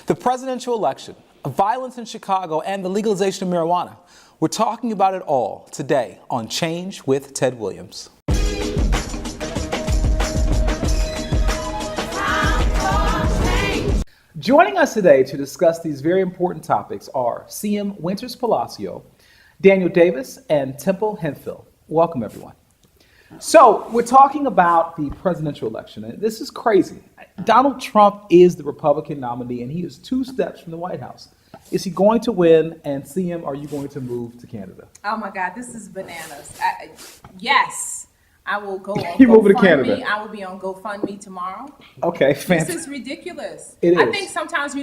The presidential election, violence in Chicago, and the legalization of marijuana. We're talking about it all today on Change with Ted Williams. Joining us today to discuss these very important topics are CM Winters Palacio, Daniel Davis, and Temple Hemphill. Welcome, everyone. So we're talking about the presidential election, and this is crazy. Donald Trump is the Republican nominee, and he is 2 steps from the White House. Is he going to win? And CM, are you going to move to Canada? Oh my God, this is bananas. Yes, I will go on You moving to Canada? GoFundMe. I will be on GoFundMe tomorrow. Okay, fantastic. This is ridiculous. It I is. think sometimes,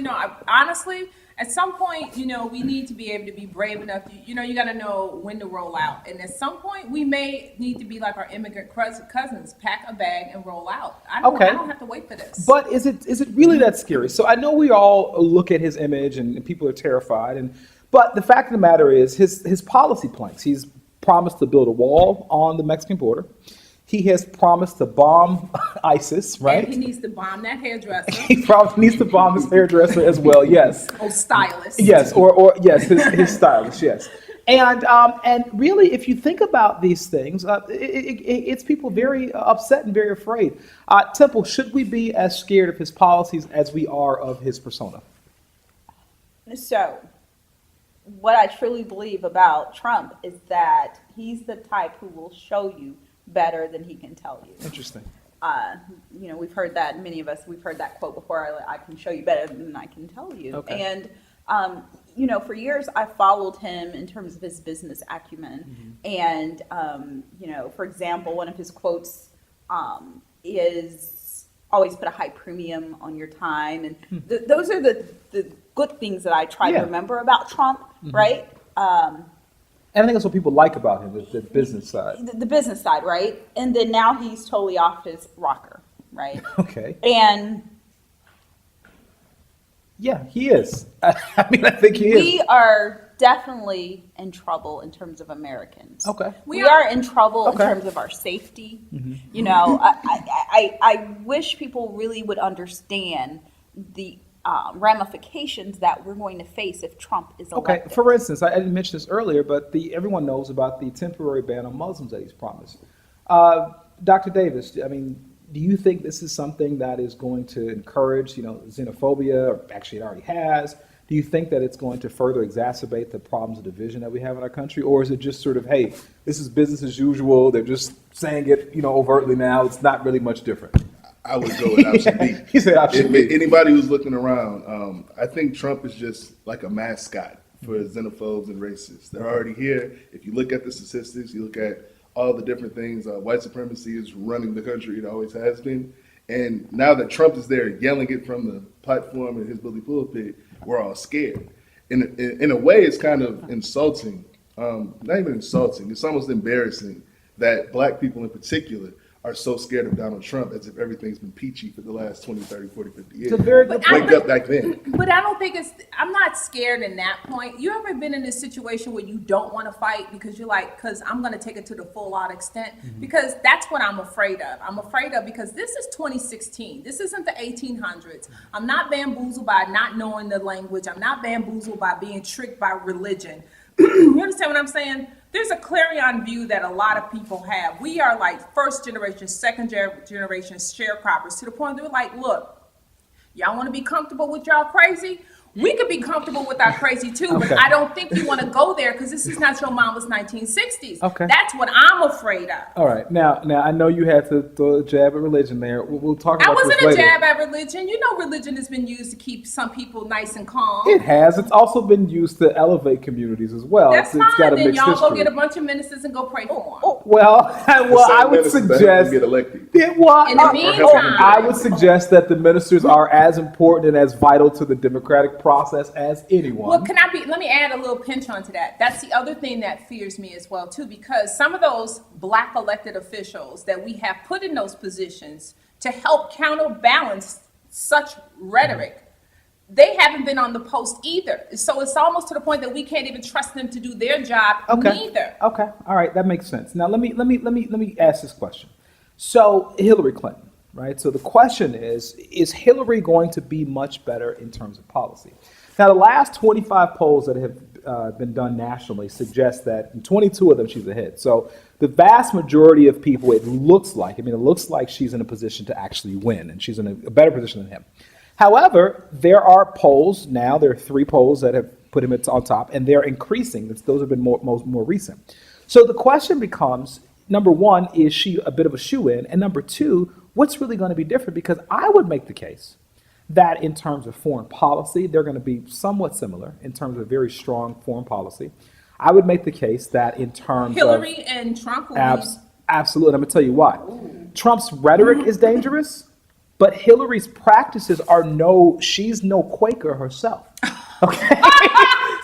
honestly, at some point, we need to be able to be brave enough. You got to know when to roll out. And at some point, we may need to be like our immigrant cousins, pack a bag and roll out. I don't have to wait for this. But is it really that scary? So I know we all look at his image and people are terrified. But the fact of the matter is his policy planks. He's promised to build a wall on the Mexican border. He has promised to bomb ISIS, right? And he needs to bomb that hairdresser. He probably needs to bomb his hairdresser as well, yes. Oh, stylist. Yes, or yes, his stylist, yes. And really, if you think about these things, it's people very upset and very afraid. Temple, should we be as scared of his policies as we are of his persona? So, what I truly believe about Trump is that he's the type who will show you better than he can tell you. Interesting. We've heard that, many of us, we've heard that quote before, I can show you better than I can tell you. Okay. And, for years I followed him in terms of his business acumen. Mm-hmm. And, for example, one of his quotes is always put a high premium on your time. And those are the good things that I try to remember about Trump, right? And I think that's what people like about him, the business side. The business side, right? And then now he's totally off his rocker, right? Okay. And yeah, he is. I think he is. we are definitely in trouble in terms of Americans. Okay. We are in trouble in Okay. terms of our safety. Mm-hmm. I wish people really would understand the ramifications that we're going to face if Trump is elected. Okay, for instance, I didn't mention this earlier, but everyone knows about the temporary ban on Muslims that he's promised. Dr. Davis, do you think this is something that is going to encourage, xenophobia, or actually it already has? Do you think that it's going to further exacerbate the problems of division that we have in our country? Or is it just sort of, hey, this is business as usual, they're just saying it, overtly now, it's not really much different? I would go with option B. He said option B. Anybody who's looking around, I think Trump is just like a mascot for xenophobes and racists. They're already here. If you look at the statistics, you look at all the different things, white supremacy is running the country. It always has been. And now that Trump is there yelling it from the platform in his bully pulpit, we're all scared. In a way, it's kind of insulting. Not even insulting. It's almost embarrassing that black people in particular are so scared of Donald Trump as if everything's been peachy for the last 20, 30, 40, 50 years. It's a very good Wake up back then. But I don't think I'm not scared in that point. You ever been in a situation where you don't want to fight because you're like, because I'm going to take it to the full out extent? Because that's what I'm afraid of. I'm afraid of because this is 2016. This isn't the 1800s. I'm not bamboozled by not knowing the language. I'm not bamboozled by being tricked by religion. You understand what I'm saying? There's a clarion view that a lot of people have. We are like first generation, second generation sharecroppers to the point that we're like, look, y'all want to be comfortable with y'all crazy? We could be comfortable with our crazy too, but I don't think you want to go there because this is not your mama's 1960s. Okay. That's what I'm afraid of. All right. Now I know you had to throw a jab at religion there. We'll talk about this later. I wasn't a jab at religion. Religion has been used to keep some people nice and calm. It has. It's also been used to elevate communities as well. That's it's got a fine. Then mixed y'all history. go get a bunch of ministers and go pray for them. Well, I would suggest get elected. In the meantime, I would suggest that the ministers are as important and as vital to the democratic process as anyone. Well, let me add a little pinch onto that. That's the other thing that fears me as well, too, because some of those black elected officials that we have put in those positions to help counterbalance such rhetoric, they haven't been on the post either. So it's almost to the point that we can't even trust them to do their job neither. Okay. All right. That makes sense. Now let me ask this question. So Hillary Clinton, right? So the question is Hillary going to be much better in terms of policy? Now, the last 25 polls that have been done nationally suggest that in 22 of them she's ahead. So the vast majority of people, it looks like she's in a position to actually win, and she's in a better position than him. However, there are polls now, there are 3 polls that have put him on top, and they're increasing. Those have been more recent. So the question becomes, number one, is she a bit of a shoo-in? And number two, what's really going to be different? Because I would make the case that in terms of foreign policy, they're going to be somewhat similar in terms of very strong foreign policy. I would make the case that in terms Hillary of and Trump will absolutely. I'm going to tell you why. Trump's rhetoric is dangerous, but Hillary's practices are she's no Quaker herself. Okay.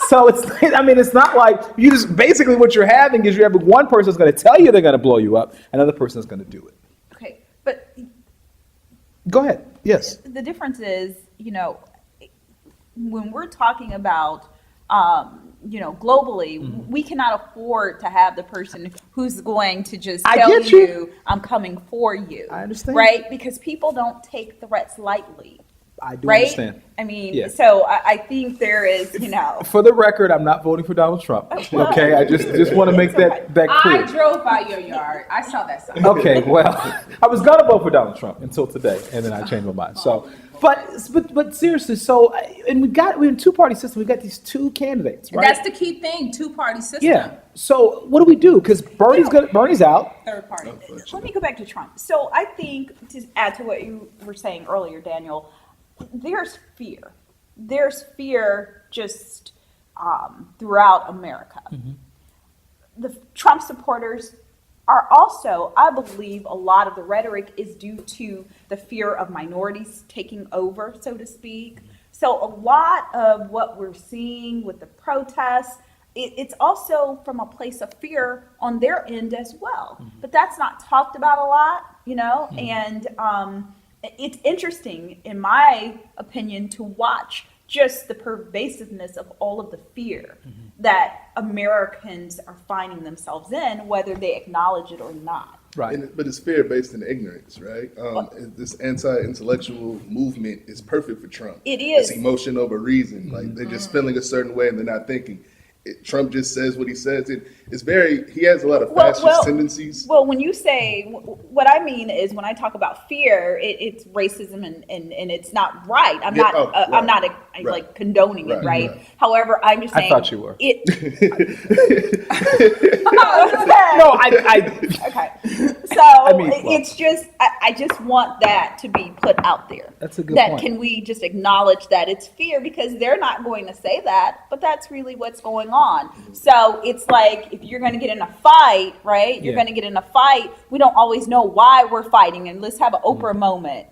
So it's not like you just basically what you're having is you have one person that's going to tell you they're going to blow you up, another person is going to do it. Okay, but Go ahead. Yes. the difference is, when we're talking about, globally, we cannot afford to have the person who's going to just I tell get you. I'm coming for you. I understand. Right? Because people don't take threats lightly. I do Right? understand. I mean, Yeah. so I think there is, For the record, I'm not voting for Donald Trump. Okay, I just want to make that I clear. drove by your yard. I saw that sign. Okay, well, I was gonna vote for Donald Trump until today, and then I changed my mind. So, but seriously, and we're in two-party system. We got these 2 candidates, right? That's the key thing, 2-party system. Yeah. So what do we do? Because Bernie's out. Third party. Let me go back to Trump. So I think, to add to what you were saying earlier, Daniel, there's fear. There's fear just throughout America. The Trump supporters are also, I believe, a lot of the rhetoric is due to the fear of minorities taking over, so to speak. So a lot of what we're seeing with the protests, it's also from a place of fear on their end as well. But that's not talked about a lot, and it's interesting, in my opinion, to watch just the pervasiveness of all of the fear that Americans are finding themselves in, whether they acknowledge it or not. Right. But it's fear based in ignorance, right? This anti-intellectual movement is perfect for Trump. It is. It's emotion over reason. Like they're just feeling a certain way and they're not thinking. Trump just says what he says. He has a lot of fascist tendencies. Well, when you say, what I mean is when I talk about fear, it's racism and it's not right. I'm not like condoning it, right? However, I'm just saying. I thought you were. Okay. So it's just, I just want that to be put out there. That's a good that point. Can we just acknowledge that it's fear, because they're not going to say that, but that's really what's going on. So it's like, if you're going to get in a fight, right? You're going to get in a fight. We don't always know why we're fighting, and let's have an Oprah moment.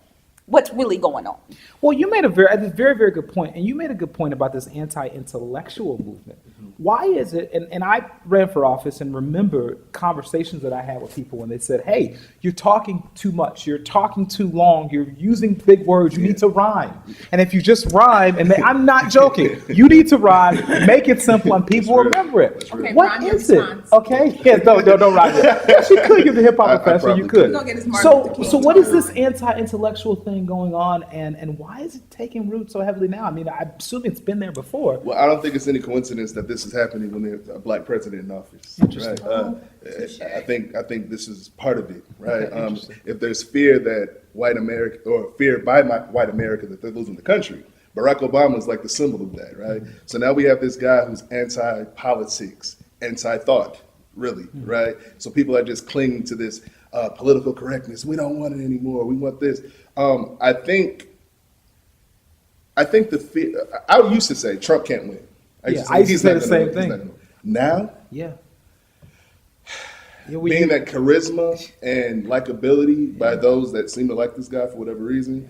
What's really going on? Well, you made a very, very good point, and you made a good point about this anti-intellectual movement. Why is it, and I ran for office and remember conversations that I had with people when they said, hey, you're talking too much, you're talking too long, you're using big words, you need to rhyme. And if you just rhyme, and I'm not joking, you need to rhyme, make it simple, and people remember it. Okay, What rhyme is your it? response. Okay? Yeah, don't rhyme it. Yes, you could give the hip hop professor, you could. We're gonna get his Martin Luther King. So what is this anti-intellectual thing going on, and why is it taking root so heavily now? I mean, I assume it's been there before. Well, I don't think it's any coincidence that this is happening when there's a black president in office. Interesting. Right? I think this is part of it, right? If there's fear that white America, or fear by white America that they're losing the country, Barack Obama is like the symbol of that, right? So now we have this guy who's anti-politics, anti-thought, really, right? So people are just clinging to this political correctness. We don't want it anymore. We want this. I think the fear. I used to say Trump can't win. I used to say the same thing. Now, being that charisma and likability by those that seem to like this guy for whatever reason,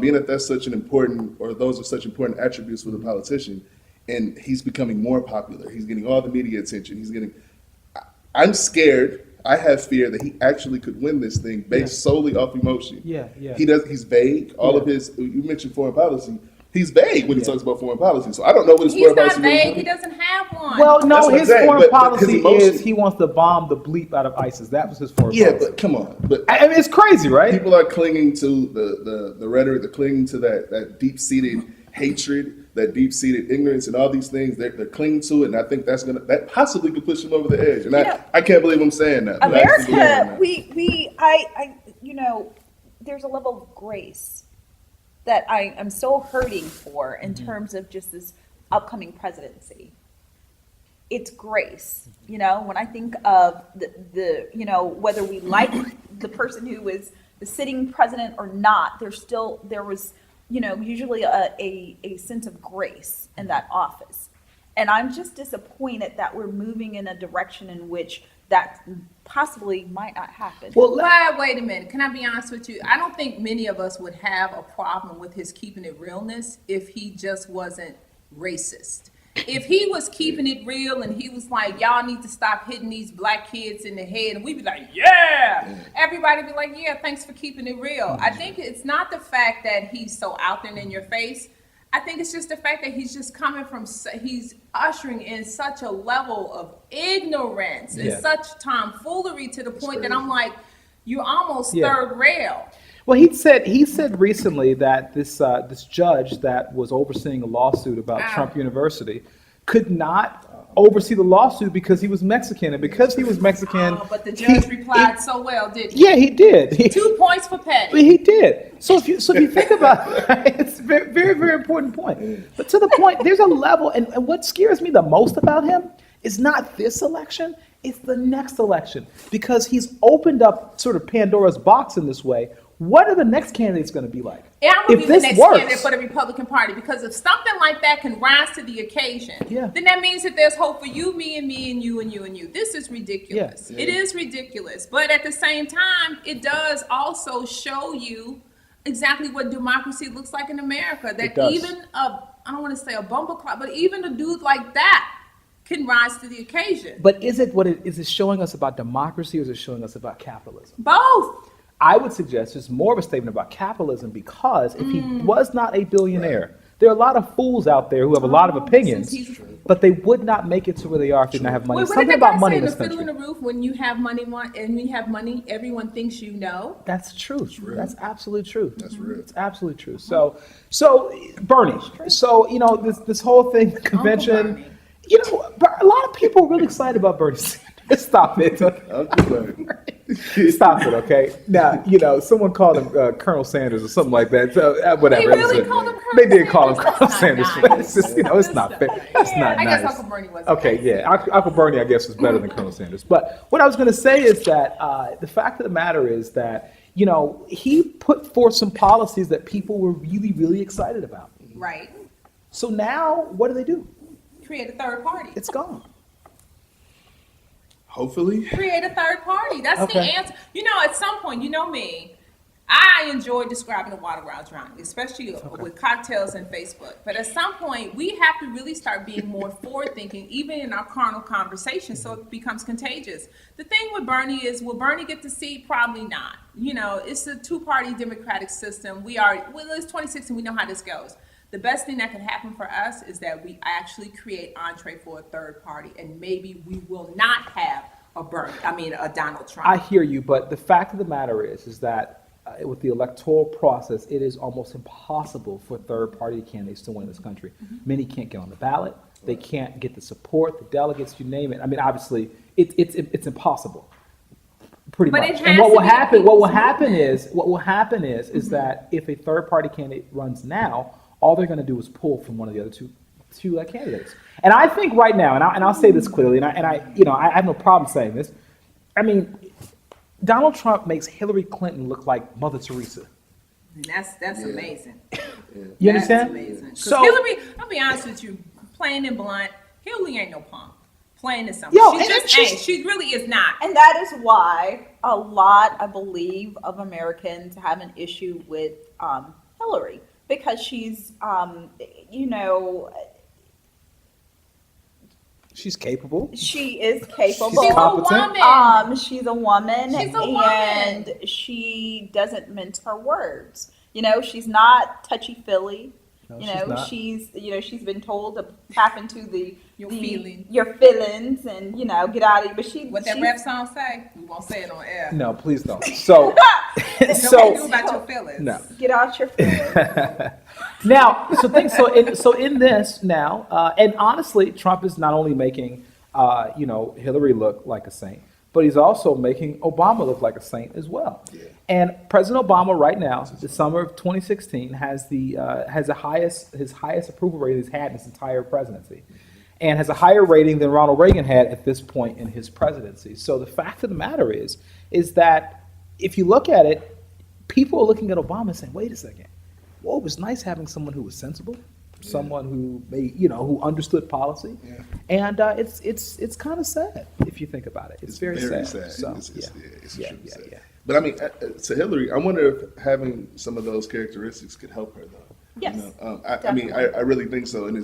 being that that's such an important, or those are such important attributes for the politician, and he's becoming more popular. He's getting all the media attention. I'm scared. I have fear that he actually could win this thing based solely off emotion. He's vague. All of his, you mentioned foreign policy. He's vague when he talks about foreign policy. So I don't know what his He's foreign not policy really vague. He is. doesn't have one. Well, That's no, what I'm his saying, foreign but his policy emotion- is he wants to bomb the bleep out of ISIS. That was his foreign Yeah, policy. but come on. But I mean, it's crazy, right? people are clinging to the rhetoric, they're clinging to that deep-seated hatred, that deep-seated ignorance, and all these things. They're clinging to it, and I think that possibly could push them over the edge. And I can't believe I'm saying that. but I actually believe America, that. there's a level of grace that I'm so hurting for in terms of just this upcoming presidency. It's grace, when I think of the whether we like the person who is the sitting president or not, there was usually a sense of grace in that office. And I'm just disappointed that we're moving in a direction in which that possibly might not happen. Well, Wait a minute. Can I be honest with you? I don't think many of us would have a problem with his keeping it realness if he just wasn't racist. If he was keeping it real and he was like, y'all need to stop hitting these black kids in the head, and we'd be like, yeah. Everybody be like, yeah, thanks for keeping it real. I think it's not the fact that he's so out there and in your face. I think it's just the fact that he's just coming from, he's ushering in such a level of ignorance and such tomfoolery to the point that I'm like, you're almost third rail. Well, he said recently that this judge that was overseeing a lawsuit about Trump University could not oversee the lawsuit because he was Mexican, and because he was Mexican. Oh, but the judge replied so well, didn't he? Yeah, he did. 2 points for petty. He did. So if you think about it, it's a very, very, very important point. But to the point, there's a level, and what scares me the most about him is not this election, it's the next election. Because he's opened up sort of Pandora's box in this way. What are the next candidates going to be like? And I'm going to If be the this next works- candidate for the Republican Party, because if something like that can rise to the occasion, Yeah. then that means that there's hope for you, me, and me, and you, and you, and you. This is ridiculous. Yeah. It is ridiculous. But at the same time, it does also show you exactly what democracy looks like in America. It That does. even I don't want to say a bumper clock, but even a dude like that can rise to the occasion. But is it showing us about democracy, or is it showing us about capitalism? Both. I would suggest it's more of a statement about capitalism, because if he was not a billionaire, there are a lot of fools out there who have a lot of opinions, but they would not make it to where they are if they did not have money. What Something did about that money say in in this the Fiddle in country. the Roof? When you have money, and when you have money, everyone thinks you know. That's true. That's absolutely true. That's real. It's absolutely true. So Bernie. So this whole thing, the convention. A lot of people are really excited about Bernie Sanders. Stop it. Uncle Bernie. Stop it, okay? Now, someone called him Colonel Sanders or something like that. So whatever. They really called him Colonel They did call him Sanders? Colonel That's Sanders. not But nice. it's just, it's not fair. That's not I nice. guess Uncle Bernie was. Okay, yeah. Uncle Bernie, I guess, was better than Colonel Sanders. But what I was going to say is that the fact of the matter is that, he put forth some policies that people were really, really excited about. Right. So now, what do? Create a third party. It's gone. Hopefully. Create a third party. That's Okay. the answer. At some point, me, I enjoy describing the water while drowning, especially with cocktails and Facebook. But at some point, we have to really start being more forward-thinking, even in our carnal conversations, so it becomes contagious. The thing with Bernie is, will Bernie get the seat? Probably not. It's a two-party democratic system. It's 2016. We know how this goes. The best thing that can happen for us is that we actually create entree for a third party, and maybe we will not have a Donald Trump. I hear you, but the fact of the matter is that with the electoral process, it is almost impossible for third-party candidates to win in this country. Many can't get on the ballot. They can't get the support, the delegates, you name it. I mean, obviously, it's impossible. Pretty But much. it has And what to will be happen? people's What will happen is that if a third-party candidate runs now, all they're going to do is pull from one of the other two candidates. And I think right now, and I'll say this clearly, and I have no problem saying this. I mean, Donald Trump makes Hillary Clinton look like Mother Teresa. And that's amazing. You That's understand? amazing. 'Cause So, Hillary, I'll be honest with you, plain and blunt, Hillary ain't no punk. Plain and simple. Yo, She and just she's- ain't. She really is not. And that is why a lot, I believe, of Americans have an issue with Hillary, because she's, she's capable. she is capable. She's a competent. woman. She's a woman, She's a and woman. she doesn't mince her words. She's not touchy-feely. No, you she's know, not. she's been told to tap into Your feelings. your feelings, and get out of it. But What that rap song say? We won't say it on air. No, please don't. So, Nobody knew so about your feelings. no. get out your feelings. Now, so in this now, and honestly, Trump is not only making Hillary look like a saint, but he's also making Obama look like a saint as well. Yeah. And President Obama right now, the summer of 2016, has his highest approval rating he's had in his entire presidency, and has a higher rating than Ronald Reagan had at this point in his presidency. So the fact of the matter is that if you look at it, people are looking at Obama and saying, "Wait a second, well, it was nice having someone who was sensible, someone who who understood policy," and it's kind of sad if you think about it. It's very sad. So, It's yeah, extremely yeah, sad. yeah. But I mean, to Hillary, I wonder if having some of those characteristics could help her, though. Yes, I mean, I really think so. And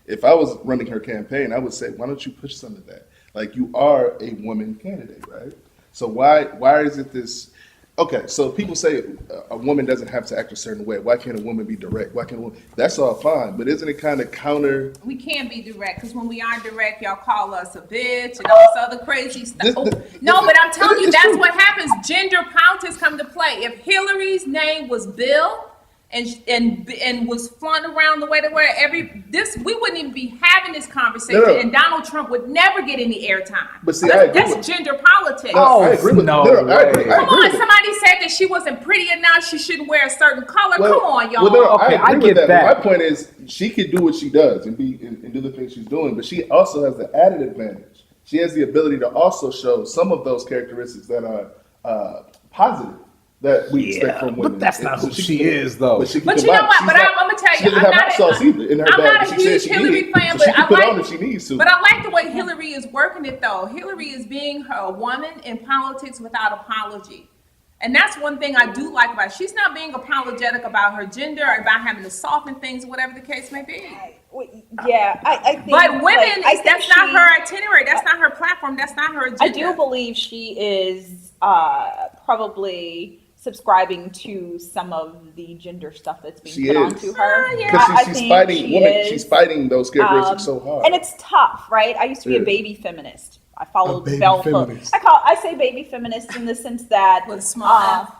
if I was running her campaign, I would say, why don't you push some of that? Like, you are a woman candidate, right? So why is it this? Okay, so people say a woman doesn't have to act a certain way. Why can't a woman be direct? Why can't a woman? That's all fine, but isn't it kind of counter? We can't be direct because when we are direct, y'all call us a bitch and all this other crazy stuff. No, but I'm telling you, it's that's true. what happens. Gender politics come to play. If Hillary's name was Bill and was flung around the way they were, we wouldn't even be having this conversation, No. and Donald Trump would never get any airtime. But see, I agree that's with- gender politics. Oh, I agree with no I agree, way. I agree Come on, with it. somebody said that she wasn't pretty enough. She shouldn't wear a certain color. Well, Come on, y'all. Well, no, Okay, I I agree get with that. My point is, she could do what she does and do the things she's doing, but she also has the added advantage. She has the ability to also show some of those characteristics that are positive that we expect from women. but that's not And who so she can- is, though. But, she can But you know combine. what? She's But not- I'm gonna tell she you, doesn't I'm have not hot sauce either in her I'm bag. not a She said huge she Hillary did. fan, So but she can I put like- on if she needs to. But I like the way Hillary is working it, though. Hillary is being a woman in politics without apology. And that's one thing I do like about her. She's not being apologetic about her gender or about having to soften things, whatever the case may be. Yeah, I think. But women, like, I think that's not she- her itinerary. That's not her platform. That's not her agenda. I do believe she is probably subscribing to some of the gender stuff that's being She put is. onto her. Yeah. Because I she's think fighting she women. is. She's fighting those characteristics so hard. And it's tough, right? I used to be a Yeah. baby feminist. I followed baby Bell Hooks. feminist. I say baby feminist in the sense that With a small F.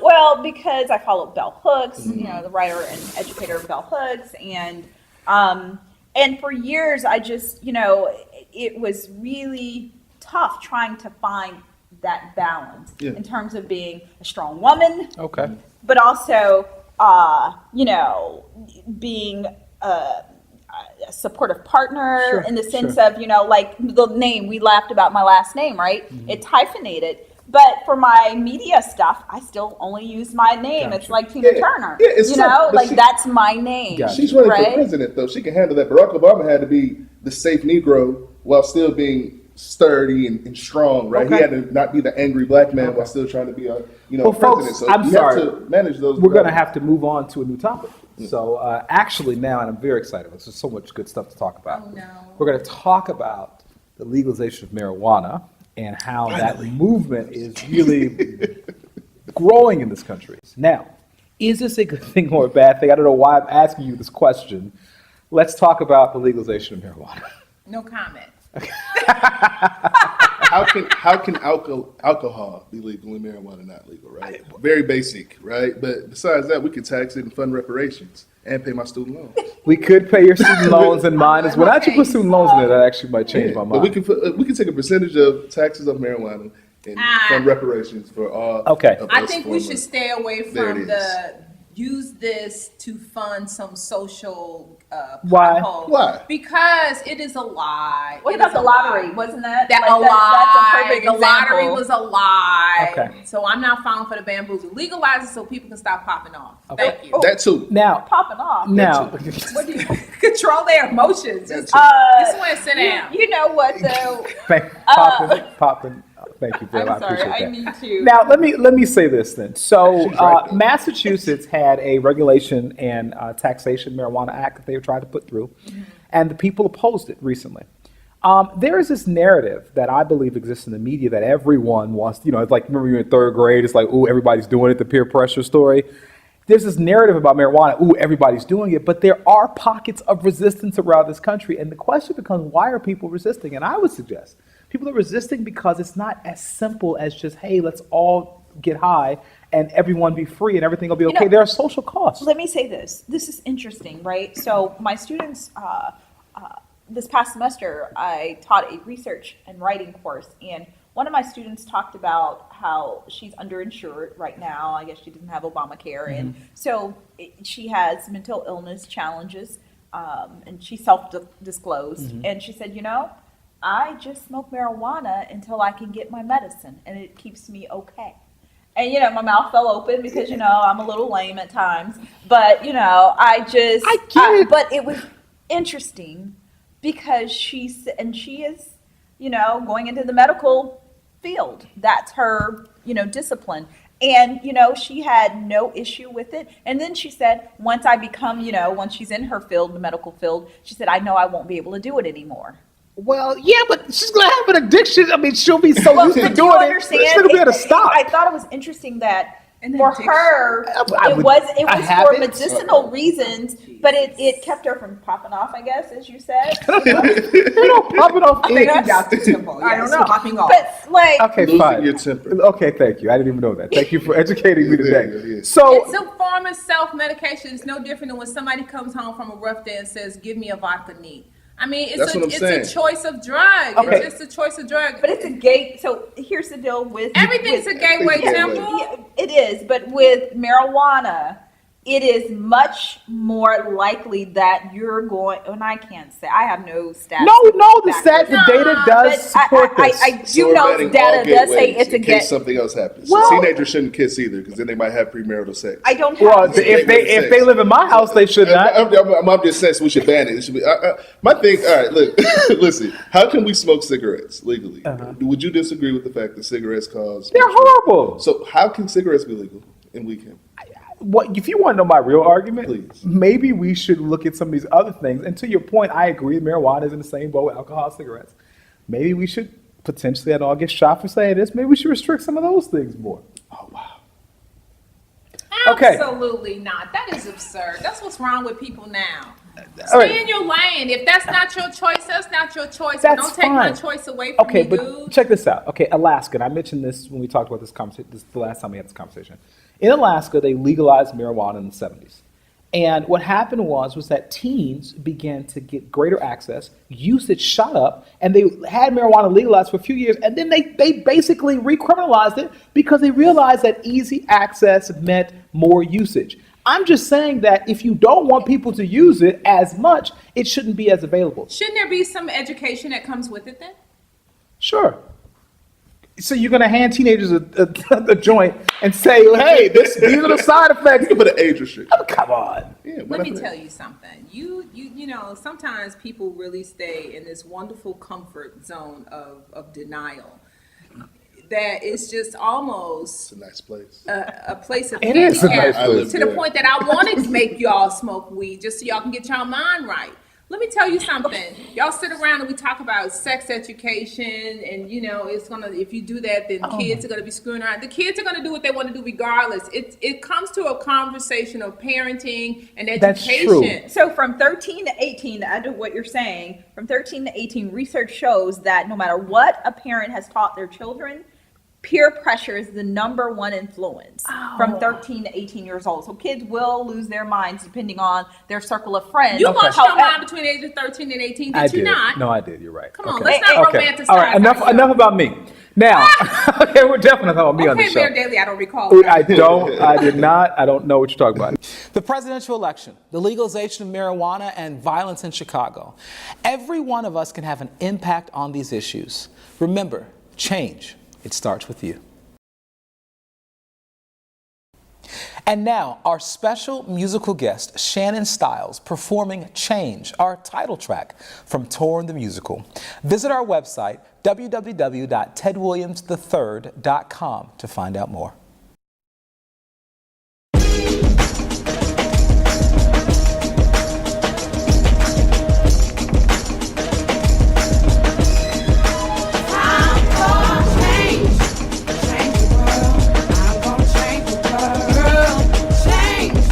well, because I followed Bell Hooks, Mm-hmm. the writer and educator of Bell Hooks, and for years I just, it was really tough trying to find that balance Yeah. in terms of being a strong woman, Okay. but also, being a supportive partner Sure, in the sense sure. of, like the name, we laughed about my last name, right? Mm-hmm. It's hyphenated. But for my media stuff, I still only use my name. It's Gotcha. like Tina Yeah, Turner. yeah, it's tough, but like she- that's my name. Gotcha. She's running right? for president, though. She can handle that. Barack Obama had to be the safe Negro while still being sturdy and strong, right? Okay. He had to not be the angry black man while still trying to be a Well, president. folks, So I'm you sorry. have to manage those. We're going to have to move on to a new topic. So actually now, and I'm very excited, there's so much good stuff to talk about. Oh, no. We're going to talk about the legalization of marijuana and how that movement is really growing in this country. Now, is this a good thing or a bad thing? I don't know why I'm asking you this question. Let's talk about the legalization of marijuana. No comment. How can alcohol be legal and marijuana not legal, right? Very basic, right? But besides that, we could tax it and fund reparations and pay my student loans. We could pay your student loans and mine as well. Now that you put student loans in there, that actually might change my But mind. we can take a percentage of taxes of marijuana and fund reparations for all. Okay. of I us think we former- should stay away There from it use this to fund some social Why? pothole. Why? Because it is a lie. What It about is the a lottery? lie. Wasn't that That like a lie. That's a perfect the lottery example. was a lie. Okay. So I'm not falling for the bamboozle. Legalize it so people can stop popping off. Okay. Thank you. That too. Now, popping off. What do you control their emotions? Just want to sit down. You know what though? popping. Thank you, Bill. I I'm sorry. appreciate I that. need to. Now, let me say this then. So, She's right, though. Massachusetts had a regulation and taxation marijuana act that they were trying to put through, and the people opposed it recently. There is this narrative that I believe exists in the media that everyone wants. It's like remember you're in third grade. It's like, oh, everybody's doing it. The peer pressure story. there's this narrative about marijuana. Ooh, everybody's doing it, but there are pockets of resistance around this country, and the question becomes, why are people resisting? And I would suggest people are resisting because it's not as simple as just, hey, let's all get high and everyone be free and everything will be okay. There are social costs. Let me say this. This is interesting, right? So my students, this past semester, I taught a research and writing course, and one of my students talked about how she's underinsured right now. I guess she doesn't have Obamacare, and so she has mental illness challenges, and she self-disclosed. And she said, I just smoke marijuana until I can get my medicine, and it keeps me okay. And, my mouth fell open because, I'm a little lame at times. But, I get it. But it was interesting because she is, going into the medical field. That's her, discipline. And, she had no issue with it. And then she said, once I become, once she's in her field, the medical field, she said, I know I won't be able to do it anymore. Well, yeah, but she's going to have an addiction. I mean, she'll be so used to doing it. She's going to be able to stop. I thought it was interesting that for her, it was for medicinal reasons, but it kept her from popping off, I guess, as you said. Popping off. Thank you, Dr. Temple. I don't know. Popping off. But okay, losing fine. your temper. Okay, thank you. I didn't even know that. Thank you for educating me today. Yeah. So It's a form of self-medication. It's no different than when somebody comes home from a rough day and says, give me a vodka neat. I mean, That's what I'm saying. a choice of drug. Okay. It's just a choice of drug. But it's a gate. So here's the deal with Everything's a gateway, Yeah, Temple. Yeah, it is, but with marijuana, it is much more likely that you're going, and I can't say, I have no stats. the data does But support this. I do know betting data all does say gateways it's a in case get. something else happens. Well- Teenagers shouldn't kiss either, because then they might have premarital sex. I don't Well, have if they live in my house, they should not. I'm just saying, so we should ban it. It should be my thing. All right, look, listen. How can we smoke cigarettes legally? Would you disagree with the fact that cigarettes cause? They're horrible. So how can cigarettes be legal and we can? What if you want to know my real argument? Please. Maybe we should look at some of these other things. And to your point, I agree. Marijuana is in the same boat with alcohol, cigarettes. Maybe we should potentially, and all get shot for saying this. Maybe we should restrict some of those things more. Oh wow. Okay. Absolutely not. That is absurd. That's what's wrong with people now. All right. Stay in your lane. If that's not your choice, that's not your choice. That's Don't take my fine. choice away from Okay, me, but dude. check this out. Okay, Alaska, and I mentioned this when we talked about this conversation, this is the last time we had this conversation. In Alaska, they legalized marijuana in the 70s. And what happened was that teens began to get greater access, usage shot up, and they had marijuana legalized for a few years, and then they basically recriminalized it because they realized that easy access meant more usage. I'm just saying that if you don't want people to use it as much, it shouldn't be as available. Shouldn't there be some education that comes with it then? Sure. So you're going to hand teenagers a joint and say, hey, these are the side effects. You can put an age restriction. Oh, come on. Yeah, Let me tell you something. You know, sometimes people really stay in this wonderful comfort zone of denial. That is just almost It's a nice place. a place of It is a handicap nice place. to the point that I want to make y'all smoke weed just so y'all can get y'all mind right. Let me tell you something. Y'all sit around and we talk about sex education, and it's gonna, if you do that, then kids are gonna be screwing around. The kids are gonna do what they want to do regardless. It comes to a conversation of parenting and education. That's true. So from 13 to 18, I do what you're saying, from 13 to 18, research shows that no matter what a parent has taught their children, peer pressure is the number one influence from 13 to 18 years old. So kids will lose their minds depending on their circle of friends. You Okay. lost your mind between the ages of 13 and 18, I did you did. not? No, I did. You're right. Come on, Okay. let's not Okay. romanticize All right, enough about me. Now, okay, we're definitely talking about me on the Okay, show. Mayor Daley, I don't recall. I did not. I don't know what you're talking about. The presidential election, the legalization of marijuana, and violence in Chicago. Every one of us can have an impact on these issues. Remember, change, it starts with you. And now, our special musical guest, Shannon Stiles, performing Change, our title track from Torn the Musical. Visit our website, www.tedwilliamsthird.com, to find out more. Change the world. I'm gonna change the world. Change.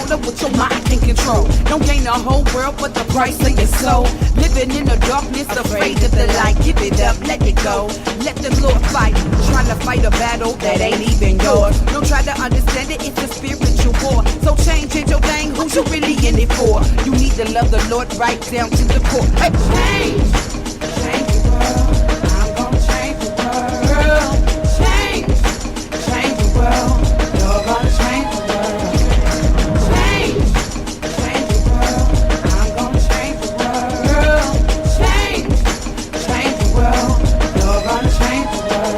harder what your mind can control. Don't gain the whole world but the price of your soul. Living in the darkness, afraid of the light. Give it up, let it go. Let the Lord fight. Trying to fight a battle that ain't even yours. Don't try to understand it, it's a spiritual war. So change your thing, who's you really in it for? You need to love the Lord right down to the core. Hey, change the world. I'm gonna change the world. Change the world. You're gonna change the world. Change the world. I'm gonna change the world. Change the world. You're gonna change the world.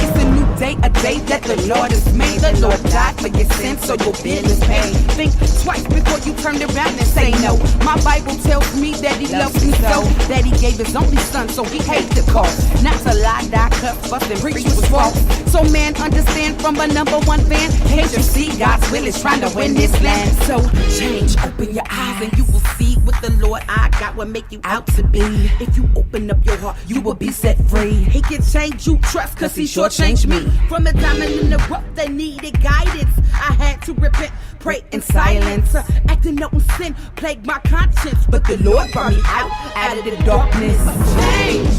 It's a new day, a day that the Lord has made. The Lord died for your sins, so your bill is paid. Think twice before you turn around and say no. My Bible tells me that He loves me so, that He gave His only Son, so He hates the cost. Not to lie, die, cut, fuss, and preach was false. So man, understand from a #1 fan. Can't you see God's will is trying to win this land? So change, open your eyes, and you will see what the Lord I got will make you out to be. If you open up your heart, you will be set free. He can change you, trust, cause He sure changed me. From a diamond in the rough that needed guidance, I had to repent, pray in silence. Acting up with sin plagued my conscience, but the Lord brought me out of the darkness. Change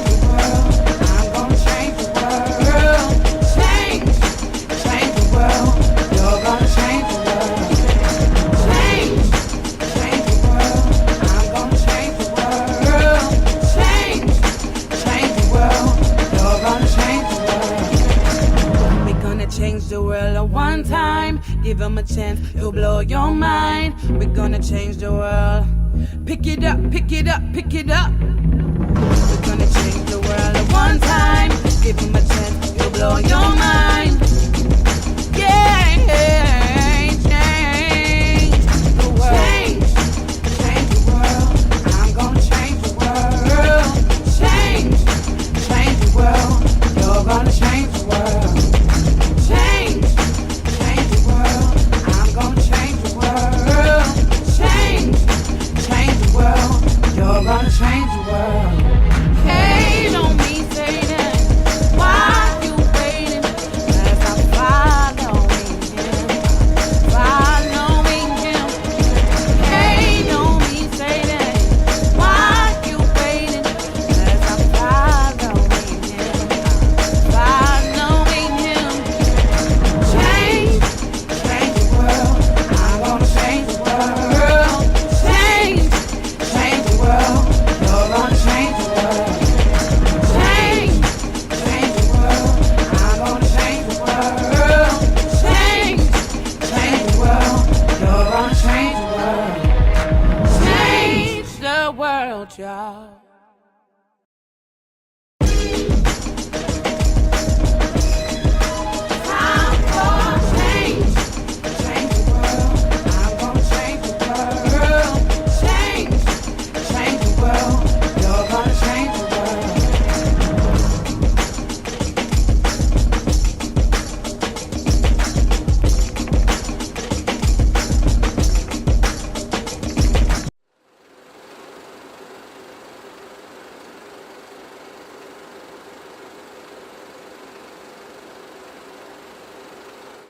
the world. I'm gonna change the world. Change the world. You're gonna change the world. Change the world. I'm gonna change the world. Change the world. You're gonna change the world. We're gonna change the world at one time. Give Him a chance, He'll blow your mind. We're gonna change the world. Pick it up, pick it up, pick it up. We're gonna change the world at one time. Give Him a chance, He'll blow your mind. Yeah, change the world. Change the world. I'm gonna change the world. Change the world. You're gonna change the world. Change the world. I'm gonna change the world. Change the world. You're gonna change the world. Hey, don't be saying why you waiting? 'Cause I'm following Him, following Him. Hey, don't be saying why you waiting? 'Cause I'm following Him, following Him. Change the world. I'm gonna change the world. Change the world. You're gonna change the world. Change the world. I'm gonna change the world. Change the world. You're gonna change the world. Change the world, y'all.